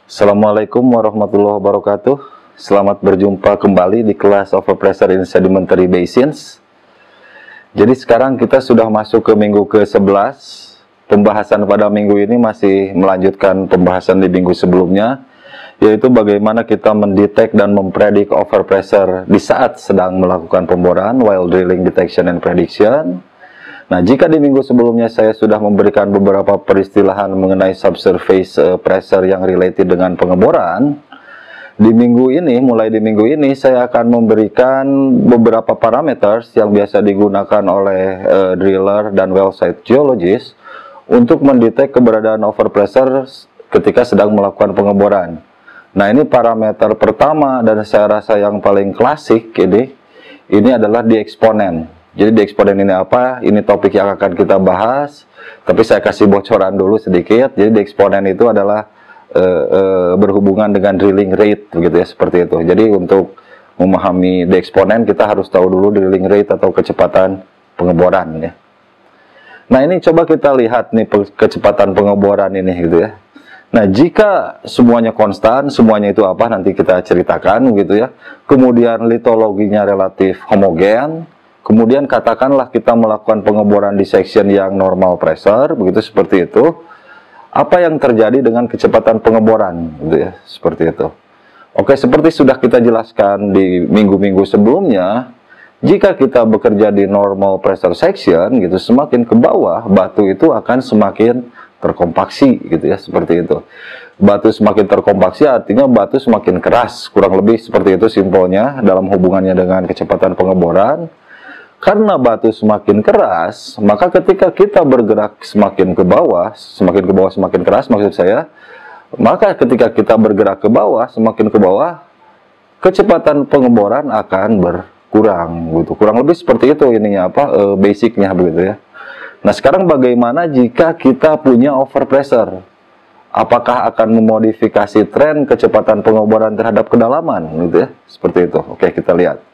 Assalamualaikum warahmatullahi wabarakatuh. Selamat berjumpa kembali di kelas Overpressure in Sedimentary Basins. Jadi sekarang kita sudah masuk ke minggu ke-11. Pembahasan pada minggu ini masih melanjutkan pembahasan di minggu sebelumnya, yaitu bagaimana kita mendetek dan mempredik overpressure di saat sedang melakukan pemboran, while drilling detection and prediction. Nah, jika di minggu sebelumnya saya sudah memberikan beberapa peristilahan mengenai subsurface pressure yang related dengan pengeboran, di minggu ini, mulai di minggu ini, saya akan memberikan beberapa parameters yang biasa digunakan oleh driller dan well site geologist untuk mendetek keberadaan overpressure ketika sedang melakukan pengeboran. Nah, ini parameter pertama dan saya rasa yang paling klasik ini adalah di eksponen. Jadi di eksponen ini apa? Ini topik yang akan kita bahas, tapi saya kasih bocoran dulu sedikit. Jadi di eksponen itu adalah berhubungan dengan drilling rate, begitu ya, seperti itu. Jadi untuk memahami di eksponen kita harus tahu dulu drilling rate atau kecepatan pengeboran ya. Nah, ini coba kita lihat nih kecepatan pengeboran ini gitu ya. Nah, jika semuanya konstan, semuanya itu apa nanti kita ceritakan gitu ya. Kemudian litologinya relatif homogen. Kemudian katakanlah kita melakukan pengeboran di section yang normal pressure, begitu seperti itu. Apa yang terjadi dengan kecepatan pengeboran, gitu ya, seperti itu. Oke, seperti sudah kita jelaskan di minggu-minggu sebelumnya, jika kita bekerja di normal pressure section, gitu, semakin ke bawah batu itu akan semakin terkompaksi, gitu ya, seperti itu. Batu semakin terkompaksi artinya batu semakin keras, kurang lebih seperti itu simpelnya dalam hubungannya dengan kecepatan pengeboran. Karena batu semakin keras, maka ketika kita bergerak semakin ke bawah semakin keras maksud saya, maka ketika kita bergerak ke bawah, semakin ke bawah, kecepatan pengeboran akan berkurang, gitu. Kurang lebih seperti itu ininya basicnya begitu ya. Nah, sekarang bagaimana jika kita punya overpressure? Apakah akan memodifikasi tren kecepatan pengeboran terhadap kedalaman, gitu ya? Seperti itu. Oke, kita lihat.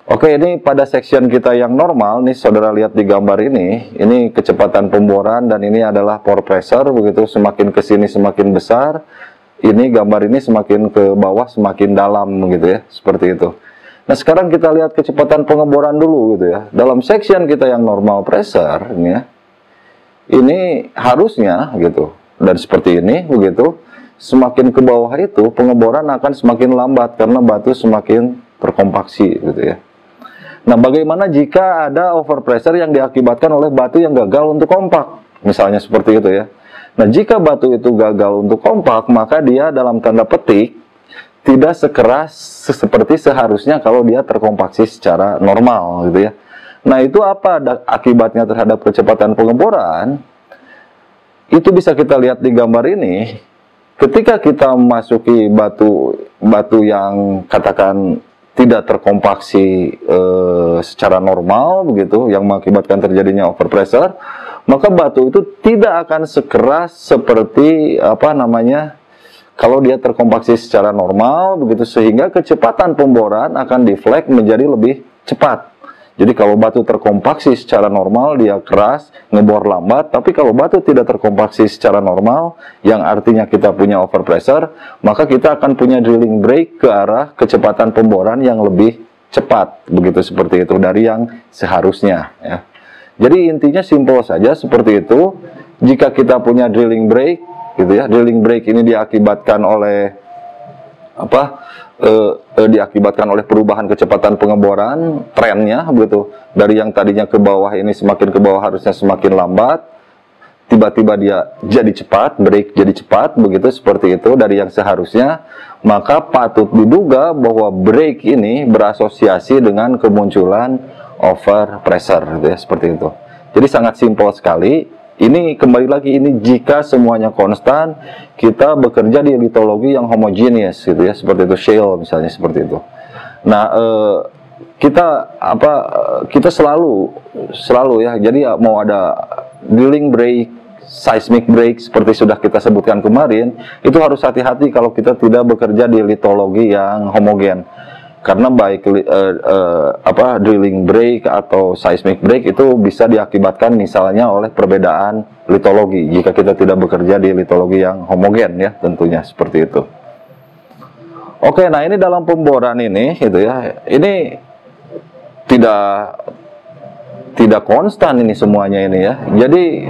Oke, ini pada section kita yang normal, nih saudara lihat di gambar ini kecepatan pemboran dan ini adalah pore pressure, begitu, semakin ke sini semakin besar, ini gambar ini semakin ke bawah semakin dalam, gitu ya, seperti itu. Nah, sekarang kita lihat kecepatan pengeboran dulu, gitu ya, dalam section kita yang normal pressure, ini harusnya, gitu, dan seperti ini, begitu, semakin ke bawah itu pengeboran akan semakin lambat karena batu semakin terkompaksi, gitu ya. Nah, bagaimana jika ada overpressure yang diakibatkan oleh batu yang gagal untuk kompak? Misalnya seperti itu ya. Nah, jika batu itu gagal untuk kompak, maka dia dalam tanda petik tidak sekeras seperti seharusnya kalau dia terkompaksi secara normal gitu ya. Nah, itu apa akibatnya terhadap kecepatan pengeboran? Itu bisa kita lihat di gambar ini. Ketika kita memasuki batu yang katakan tidak terkompaksi secara normal begitu, yang mengakibatkan terjadinya overpressure, maka batu itu tidak akan sekeras seperti kalau dia terkompaksi secara normal begitu, sehingga kecepatan pemboran akan deflect menjadi lebih cepat. Jadi kalau batu terkompaksi secara normal dia keras, ngebor lambat, tapi kalau batu tidak terkompaksi secara normal, yang artinya kita punya overpressure, maka kita akan punya drilling break ke arah kecepatan pemboran yang lebih cepat, begitu seperti itu dari yang seharusnya ya. Jadi intinya simpel saja seperti itu. Jika kita punya drilling break gitu ya, drilling break ini diakibatkan oleh diakibatkan oleh perubahan kecepatan pengeboran, trennya begitu, dari yang tadinya ke bawah ini semakin ke bawah harusnya semakin lambat, tiba-tiba dia jadi cepat, break jadi cepat begitu, seperti itu dari yang seharusnya, maka patut diduga bahwa break ini berasosiasi dengan kemunculan overpressure gitu ya, seperti itu. Jadi sangat simpel sekali. Ini kembali lagi, ini jika semuanya konstan, kita bekerja di litologi yang homogeneous gitu ya, seperti itu, shale misalnya seperti itu. Nah, kita selalu ya, jadi mau ada drilling break, seismic break seperti sudah kita sebutkan kemarin, itu harus hati-hati kalau kita tidak bekerja di litologi yang homogen. karena baik drilling break atau seismic break itu bisa diakibatkan misalnya oleh perbedaan litologi jika kita tidak bekerja di litologi yang homogen ya, tentunya seperti itu. Oke, nah ini dalam pemboran ini gitu ya, ini tidak konstan ini semuanya ini ya. Jadi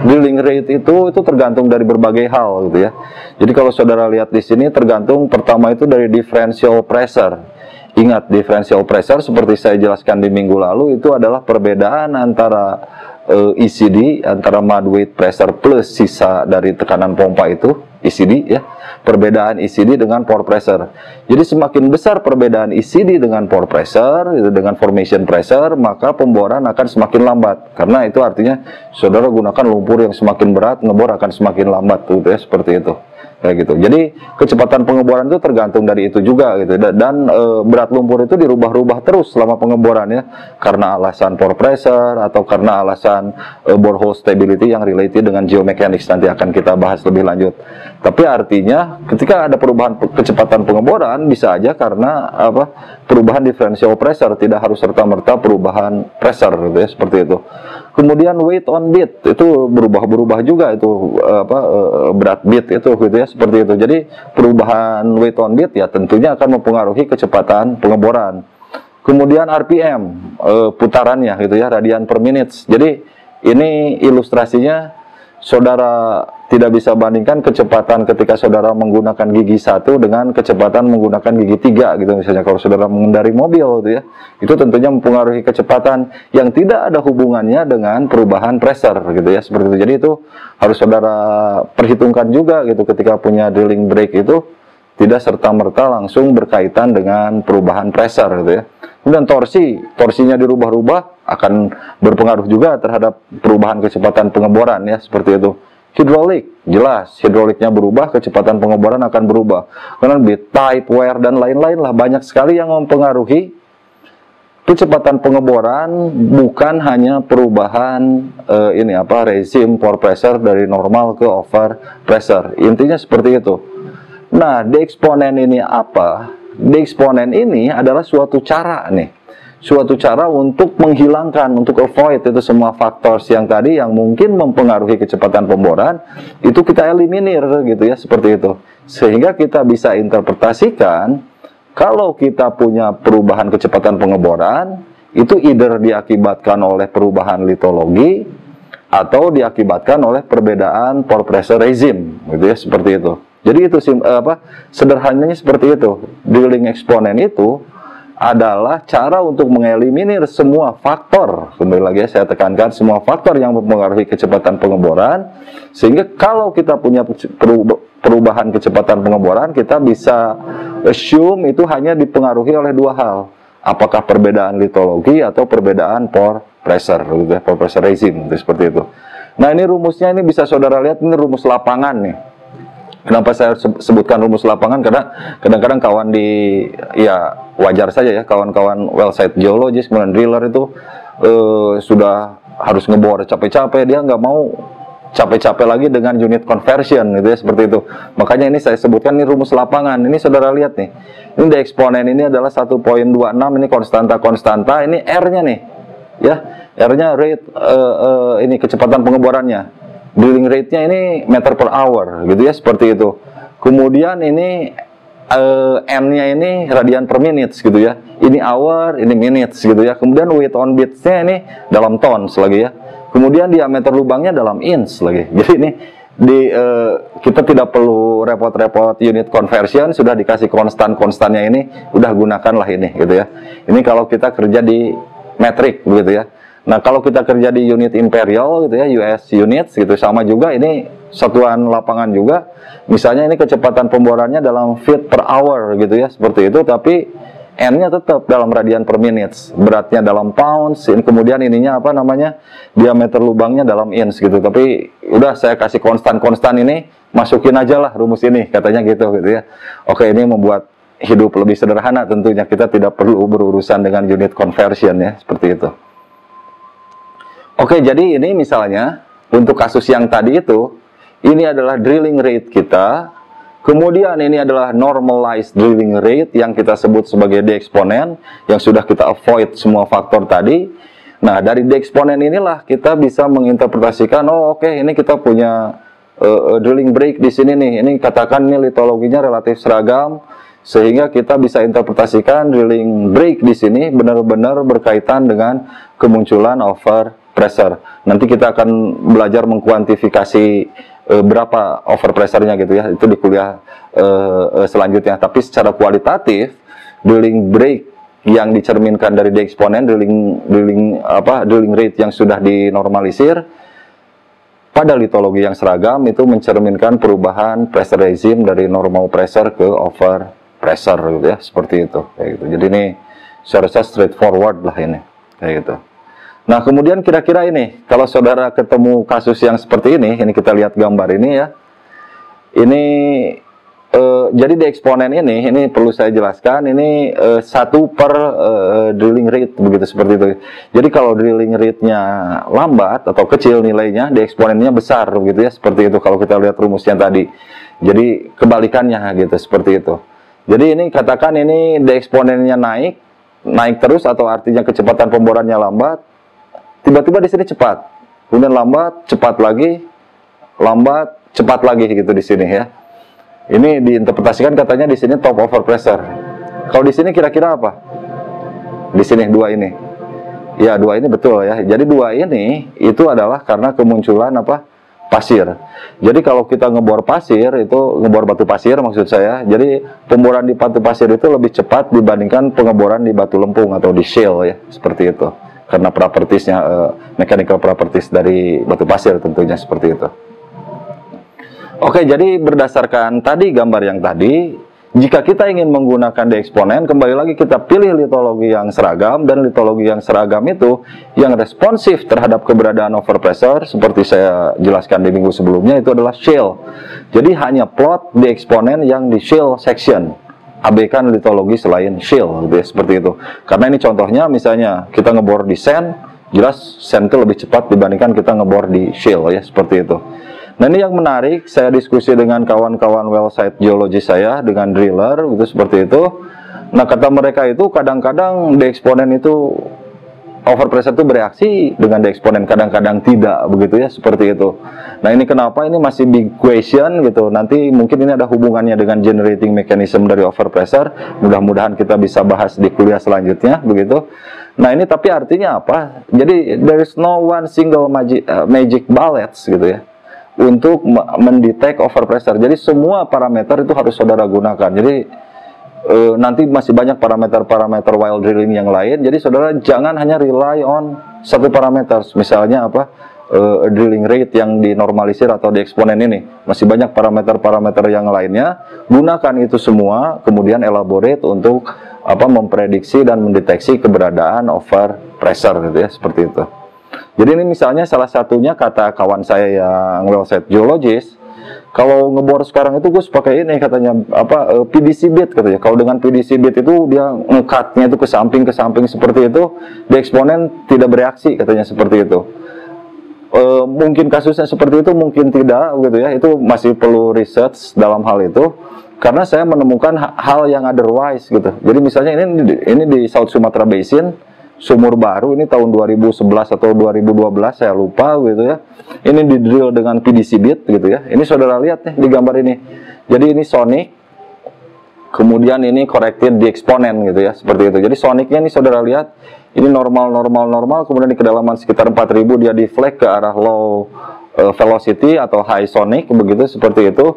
drilling rate itu tergantung dari berbagai hal gitu ya. Jadi kalau saudara lihat di sini tergantung, pertama itu dari differential pressure. Ingat, differential pressure seperti saya jelaskan di minggu lalu itu adalah perbedaan antara ECD, antara mud weight pressure plus sisa dari tekanan pompa itu, ECD ya. Perbedaan ECD dengan pore pressure. Jadi semakin besar perbedaan ECD dengan pore pressure, itu dengan formation pressure, maka pemboran akan semakin lambat. Karena itu artinya saudara gunakan lumpur yang semakin berat, ngebor akan semakin lambat gitu ya, seperti itu. Kayak gitu. Jadi kecepatan pengeboran itu tergantung dari itu juga gitu. Dan berat lumpur itu dirubah-rubah terus selama pengeboran ya, karena alasan pore pressure atau karena alasan borehole stability yang related dengan geomechanics, nanti akan kita bahas lebih lanjut. Tapi artinya ketika ada perubahan kecepatan pengeboran bisa aja karena perubahan differential pressure, tidak harus serta-merta perubahan pressure gitu ya, seperti itu. Kemudian weight on bit itu berubah-berubah juga itu berat bit itu gitu ya, seperti itu. Jadi perubahan weight on bit ya tentunya akan mempengaruhi kecepatan pengeboran. Kemudian RPM putarannya gitu ya, radian per minute. Jadi ini ilustrasinya saudara tidak bisa bandingkan kecepatan ketika saudara menggunakan gigi 1 dengan kecepatan menggunakan gigi 3 gitu misalnya. Kalau saudara mengendarai mobil gitu ya, itu tentunya mempengaruhi kecepatan yang tidak ada hubungannya dengan perubahan pressure gitu ya, seperti itu. Jadi itu harus saudara perhitungkan juga gitu ketika punya drilling brake, itu tidak serta-merta langsung berkaitan dengan perubahan pressure gitu ya. Kemudian torsinya dirubah-rubah akan berpengaruh juga terhadap perubahan kecepatan pengeboran ya, seperti itu. Hidrolik, jelas hidroliknya berubah, kecepatan pengeboran akan berubah. Karena bit type, wear dan lain-lain lah, banyak sekali yang mempengaruhi kecepatan pengeboran, bukan hanya perubahan rezim pore pressure dari normal ke over pressure. Intinya seperti itu. Nah, deeksponen ini apa? Deeksponen ini adalah suatu cara nih. Suatu cara untuk menghilangkan, untuk avoid itu semua faktor yang tadi yang mungkin mempengaruhi kecepatan pemboran, itu kita eliminir gitu ya, seperti itu. Sehingga kita bisa interpretasikan kalau kita punya perubahan kecepatan pengeboran, itu either diakibatkan oleh perubahan litologi atau diakibatkan oleh perbedaan pore pressure regime gitu ya, seperti itu. Jadi itu sederhananya seperti itu. Drilling exponent itu adalah cara untuk mengeliminir semua faktor, kembali lagi ya, saya tekankan semua faktor yang mempengaruhi kecepatan pengeboran, sehingga kalau kita punya perubahan kecepatan pengeboran, kita bisa assume itu hanya dipengaruhi oleh dua hal, apakah perbedaan litologi atau perbedaan pore pressure, pore pressure regime, seperti itu. Nah, ini rumusnya, ini bisa saudara lihat, ini rumus lapangan nih. Kenapa saya sebutkan rumus lapangan? Karena kadang-kadang kawan ya wajar saja ya, kawan-kawan well site geologist, kemudian driller itu sudah harus ngebor capek-capek, dia nggak mau capek-capek lagi dengan unit conversion gitu ya, seperti itu. Makanya ini saya sebutkan ini rumus lapangan. Ini saudara lihat nih, ini deeksponen ini adalah 1.26, ini konstanta, ini R-nya nih ya, R-nya rate ini kecepatan pengeborannya. Drilling rate-nya ini meter per hour gitu ya, seperti itu. Kemudian ini N-nya ini radian per minutes gitu ya. Ini hour, ini minutes gitu ya. Kemudian weight on bits-nya ini dalam tons lagi ya. Kemudian diameter lubangnya dalam inch lagi. Jadi ini kita tidak perlu repot-repot unit conversion, sudah dikasih konstannya ini, udah gunakanlah ini gitu ya. Ini kalau kita kerja di metrik begitu ya. Nah, kalau kita kerja di unit imperial gitu ya, US units gitu, sama juga ini satuan lapangan juga. Misalnya ini kecepatan pemborannya dalam feet per hour gitu ya, seperti itu, tapi N-nya tetap dalam radian per minutes, beratnya dalam pounds, kemudian ininya apa namanya, diameter lubangnya dalam inch gitu. Tapi udah saya kasih konstan ini, masukin aja lah rumus ini, katanya gitu ya. Oke, ini membuat hidup lebih sederhana tentunya, kita tidak perlu berurusan dengan unit conversion ya, seperti itu. Oke, jadi ini misalnya untuk kasus yang tadi itu, ini adalah drilling rate kita, Kemudian ini adalah normalized drilling rate yang kita sebut sebagai D eksponen, yang sudah kita avoid semua faktor tadi. Nah, dari D eksponen inilah kita bisa menginterpretasikan, oh oke, ini kita punya drilling break di sini nih. Ini katakan ini litologinya relatif seragam, sehingga kita bisa interpretasikan drilling break di sini benar-benar berkaitan dengan kemunculan over pressure. Nanti kita akan belajar mengkuantifikasi berapa over pressure-nya gitu ya, itu di kuliah selanjutnya. Tapi secara kualitatif, drilling break yang dicerminkan dari D eksponen, drilling rate yang sudah dinormalisir pada litologi yang seragam itu mencerminkan perubahan pressure regime dari normal pressure ke over pressure gitu ya, seperti itu kayak gitu. Jadi ini seharusnya straightforward lah ini kayak gitu. Nah, kemudian kira-kira ini, kalau saudara ketemu kasus yang seperti ini kita lihat gambar ini ya. Ini, jadi di eksponen ini perlu saya jelaskan, ini 1 per drilling rate, begitu seperti itu. Jadi kalau drilling rate-nya lambat atau kecil nilainya, di eksponennya besar, begitu ya, seperti itu kalau kita lihat rumusnya tadi. Jadi kebalikannya gitu, seperti itu. Jadi ini katakan ini di eksponennya naik terus, atau artinya kecepatan pemborannya lambat. Tiba-tiba di sini cepat, kemudian lambat, cepat lagi, gitu di sini ya. Ini diinterpretasikan katanya di sini top over pressure. Kalau di sini kira-kira apa? Di sini 2 ini. Ya, 2 ini betul ya. Jadi 2 ini itu adalah karena kemunculan apa? Pasir. Jadi kalau kita ngebor pasir, itu ngebor batu pasir maksud saya. Jadi pemboran di batu pasir itu lebih cepat dibandingkan pengeboran di batu lempung atau di shale ya, seperti itu. Karena propertiesnya, mechanical properties dari batu pasir tentunya seperti itu. Oke, jadi berdasarkan tadi gambar yang tadi, jika kita ingin menggunakan D eksponen, kembali lagi kita pilih litologi yang seragam, dan litologi yang seragam itu yang responsif terhadap keberadaan overpressure, seperti saya jelaskan di minggu sebelumnya, itu adalah shale. Jadi hanya plot D eksponen yang di shale section, abaikan litologi selain shale gitu ya, seperti itu. Karena ini contohnya, misalnya kita ngebor di sand, jelas sand itu lebih cepat dibandingkan kita ngebor di shale ya, seperti itu. Nah, ini yang menarik, saya diskusi dengan kawan-kawan well site geologi saya, dengan driller gitu, seperti itu. Nah, kata mereka itu kadang-kadang D eksponen itu overpressure itu bereaksi dengan D eksponen, kadang-kadang tidak, begitu ya, seperti itu. Nah, ini kenapa? Ini masih big question gitu. Nanti mungkin ini ada hubungannya dengan generating mechanism dari overpressure. Mudah-mudahan kita bisa bahas di kuliah selanjutnya, begitu. Nah, ini tapi artinya apa? Jadi there is no one single magic bullets gitu ya, untuk mendetek overpressure. Jadi semua parameter itu harus saudara gunakan. Jadi nanti masih banyak parameter-parameter while drilling yang lain. Jadi saudara jangan hanya rely on satu parameter. Misalnya apa? Drilling rate yang dinormalisir atau di eksponen ini. Masih banyak parameter-parameter yang lainnya. Gunakan itu semua, kemudian elaborate untuk apa? Memprediksi dan mendeteksi keberadaan overpressure gitu ya, seperti itu. Jadi ini misalnya salah satunya kata kawan saya yang well site geologist, kalau ngebor sekarang itu Gus pakai ini katanya apa PDC bit katanya. Kalau dengan PDC bit itu dia ngekatnya itu ke samping seperti itu, di eksponen tidak bereaksi katanya, seperti itu. Mungkin kasusnya seperti itu, mungkin tidak gitu ya. Itu masih perlu research dalam hal itu. Karena saya menemukan hal yang otherwise gitu. Jadi misalnya ini di South Sumatra Basin, sumur baru, ini tahun 2011 atau 2012 saya lupa gitu ya. Ini di drill dengan PDC bit gitu ya. Ini saudara lihat nih di gambar ini. Jadi ini sonic, kemudian ini corrected di eksponen gitu ya, seperti itu. Jadi sonicnya ini saudara lihat, ini normal, kemudian di kedalaman sekitar 4000 dia deflect ke arah low velocity atau high sonic begitu, seperti itu.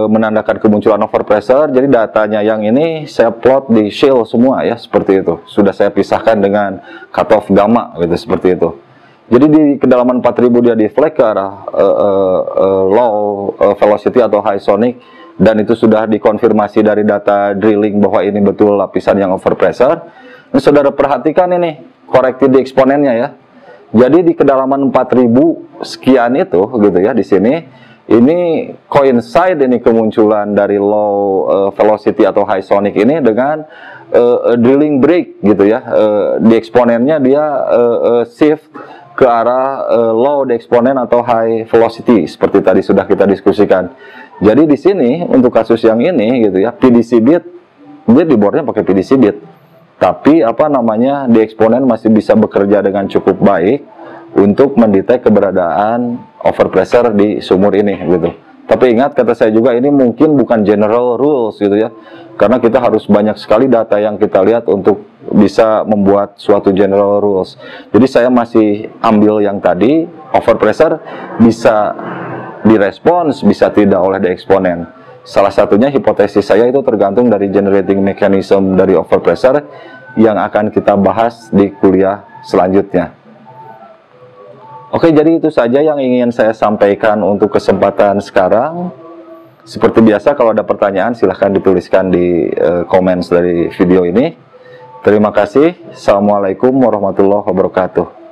Menandakan kemunculan overpressure. Jadi datanya yang ini saya plot di shale semua ya, seperti itu. Sudah saya pisahkan dengan cutoff gamma gitu, seperti itu. Jadi di kedalaman 4000 dia deflect ke arah low velocity atau high sonic, dan itu sudah dikonfirmasi dari data drilling bahwa ini betul lapisan yang overpressure. Ini saudara perhatikan ini corrected di eksponennya ya. Jadi di kedalaman 4000 sekian itu gitu ya, di sini ini coincide ini kemunculan dari low velocity atau high sonic ini dengan drilling break gitu ya. Di eksponennya dia shift ke arah low di eksponen atau high velocity seperti tadi sudah kita diskusikan. Jadi di sini untuk kasus yang ini gitu ya, PDC bit dia di boardnya pakai PDC bit, tapi apa namanya di eksponen masih bisa bekerja dengan cukup baik untuk mendetek keberadaan overpressure di sumur ini gitu. Tapi ingat kata saya juga ini mungkin bukan general rules gitu ya, karena kita harus banyak sekali data yang kita lihat untuk bisa membuat suatu general rules. Jadi saya masih ambil yang tadi, overpressure bisa direspons, bisa tidak oleh di eksponen. Salah satunya hipotesis saya itu tergantung dari generating mechanism dari overpressure yang akan kita bahas di kuliah selanjutnya. Oke, jadi itu saja yang ingin saya sampaikan untuk kesempatan sekarang. Seperti biasa, kalau ada pertanyaan silahkan dituliskan di komen dari video ini. Terima kasih. Assalamualaikum warahmatullahi wabarakatuh.